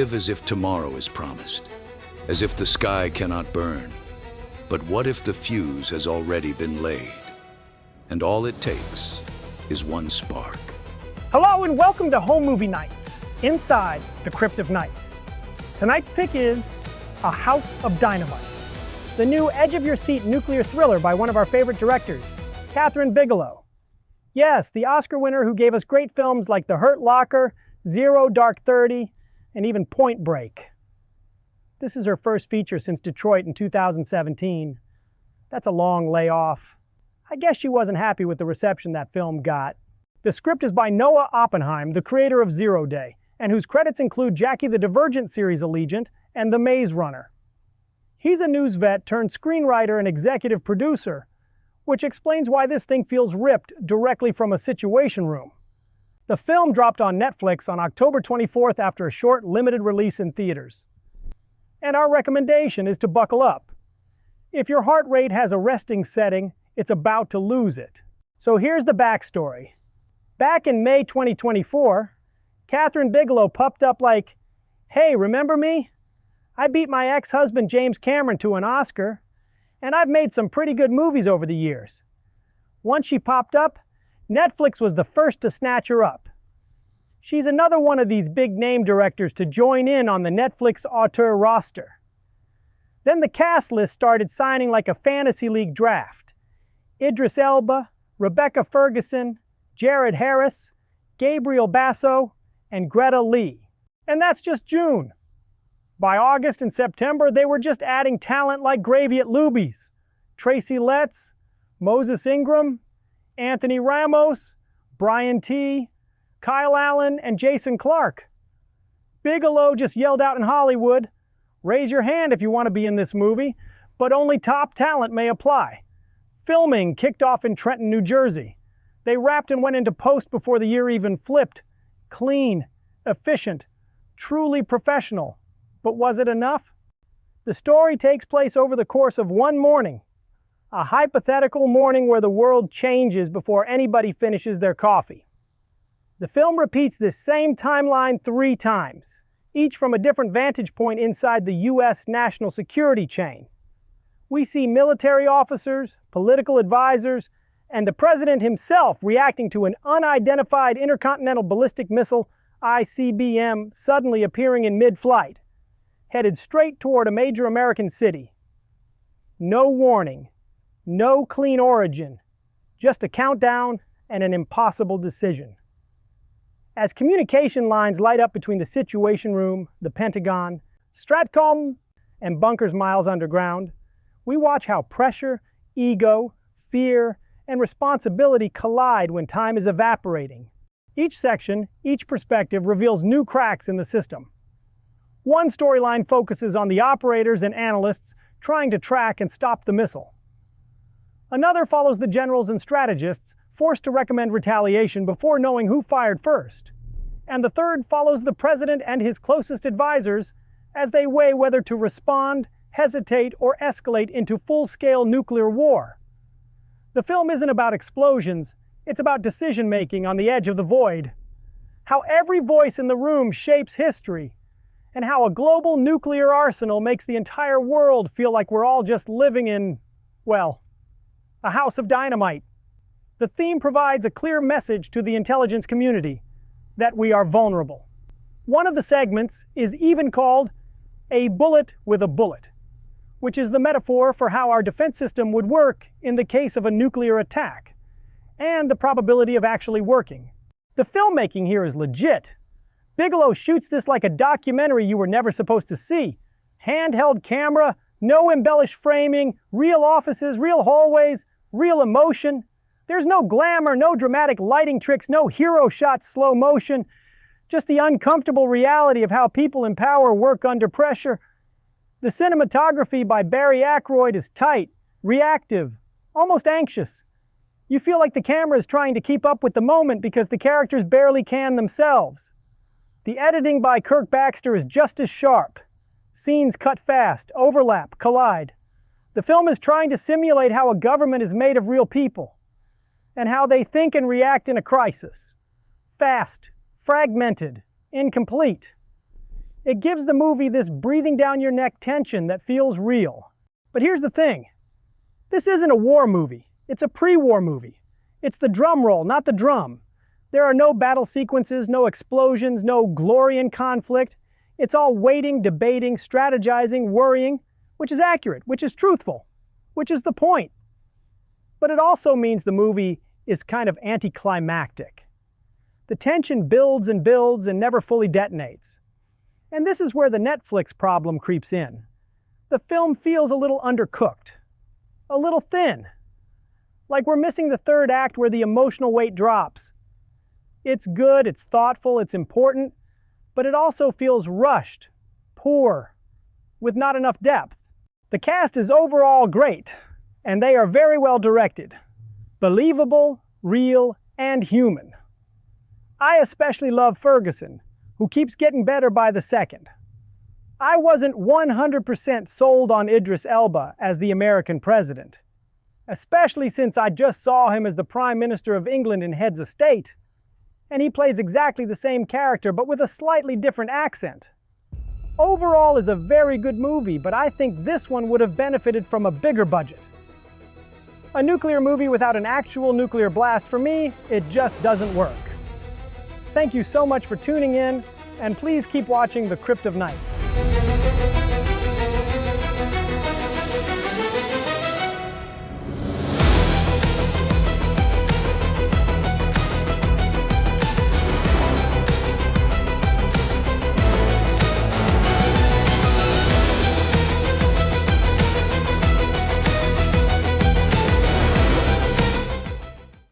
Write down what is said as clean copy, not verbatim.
live as if tomorrow is promised, as if the sky cannot burn. But what if the fuse has already been laid, and all it takes is one spark? Hello and welcome to Home Movie Nights, inside the Crypt of Nights. Tonight's pick is A House of Dynamite, the new edge-of-your-seat nuclear thriller by one of our favorite directors, Kathryn Bigelow. Yes, the Oscar winner who gave us great films like The Hurt Locker, Zero Dark 30, and even Point Break. This is her first feature since Detroit in 2017. That's a long layoff. I guess she wasn't happy with the reception that film got. The script is by Noah Oppenheim, the creator of Zero Day, and whose credits include Jackie the Divergent series Allegiant and The Maze Runner. He's a news vet turned screenwriter and executive producer, which explains why this thing feels ripped directly from a Situation Room. The film dropped on Netflix on October 24th after a short, limited release in theaters. And our recommendation is to buckle up. If your heart rate has a resting setting, it's about to lose it. So here's the backstory. Back in May 2024, Kathryn Bigelow popped up like, "Hey, remember me? I beat my ex-husband James Cameron to an Oscar, and I've made some pretty good movies over the years." Once she popped up, Netflix was the first to snatch her up. She's another one of these big-name directors to join in on the Netflix auteur roster. Then the cast list started signing like a fantasy league draft. Idris Elba, Rebecca Ferguson, Jared Harris, Gabriel Basso, and Greta Lee. And that's just June. By August and September, they were just adding talent like gravy at Luby's. Tracy Letts, Moses Ingram, Anthony Ramos, Brian T., Kyle Allen, and Jason Clarke. Bigelow just yelled out in Hollywood, "Raise your hand if you want to be in this movie, but only top talent may apply." Filming kicked off in Trenton, New Jersey. They wrapped and went into post before the year even flipped. Clean, efficient, truly professional. But was it enough? The story takes place over the course of one morning. A hypothetical morning where the world changes before anybody finishes their coffee. The film repeats this same timeline 3 times, each from a different vantage point inside the U.S. national security chain. We see military officers, political advisors, and the president himself reacting to an unidentified intercontinental ballistic missile, ICBM, suddenly appearing in mid-flight, headed straight toward a major American city. No warning, no clean origin, just a countdown and an impossible decision. As communication lines light up between the Situation Room, the Pentagon, Stratcom, and bunkers miles underground, we watch how pressure, ego, fear, and responsibility collide when time is evaporating. Each section, each perspective reveals new cracks in the system. One storyline focuses on the operators and analysts trying to track and stop the missile. Another follows the generals and strategists forced to recommend retaliation before knowing who fired first. And the third follows the president and his closest advisors as they weigh whether to respond, hesitate, or escalate into full-scale nuclear war. The film isn't about explosions, it's about decision-making on the edge of the void. How every voice in the room shapes history, and how a global nuclear arsenal makes the entire world feel like we're all just living in, well, a house of dynamite. The theme provides a clear message to the intelligence community that we are vulnerable. One of the segments is even called "A Bullet with a Bullet," which is the metaphor for how our defense system would work in the case of a nuclear attack, and the probability of actually working. The filmmaking here is legit. Bigelow shoots this like a documentary you were never supposed to see. Handheld camera, no embellished framing, real offices, real hallways, real emotion. There's no glamour, no dramatic lighting tricks, no hero shots, slow motion. Just the uncomfortable reality of how people in power work under pressure. The cinematography by Barry Ackroyd is tight, reactive, almost anxious. You feel like the camera is trying to keep up with the moment because the characters barely can themselves. The editing by Kirk Baxter is just as sharp. Scenes cut fast, overlap, collide. The film is trying to simulate how a government is made of real people, and how they think and react in a crisis. Fast, fragmented, incomplete. It gives the movie this breathing down your neck tension that feels real. But here's the thing. This isn't a war movie. It's a pre-war movie. It's the drum roll, not the drum. There are no battle sequences, no explosions, no glory in conflict. It's all waiting, debating, strategizing, worrying, which is accurate, which is truthful, which is the point. But it also means the movie is kind of anticlimactic. The tension builds and builds and never fully detonates. And this is where the Netflix problem creeps in. The film feels a little undercooked, a little thin, like we're missing the third act where the emotional weight drops. It's good, it's thoughtful, it's important, but it also feels rushed, poor, with not enough depth. The cast is overall great, and they are very well directed, believable, real, and human. I especially love Ferguson, who keeps getting better by the second. I wasn't 100% sold on Idris Elba as the American president, especially since I just saw him as the Prime Minister of England in Heads of State, and he plays exactly the same character but with a slightly different accent. Overall is a very good movie, but I think this one would have benefited from a bigger budget. A nuclear movie without an actual nuclear blast, for me, it just doesn't work. Thank you so much for tuning in, and please keep watching The Crypt of Nights.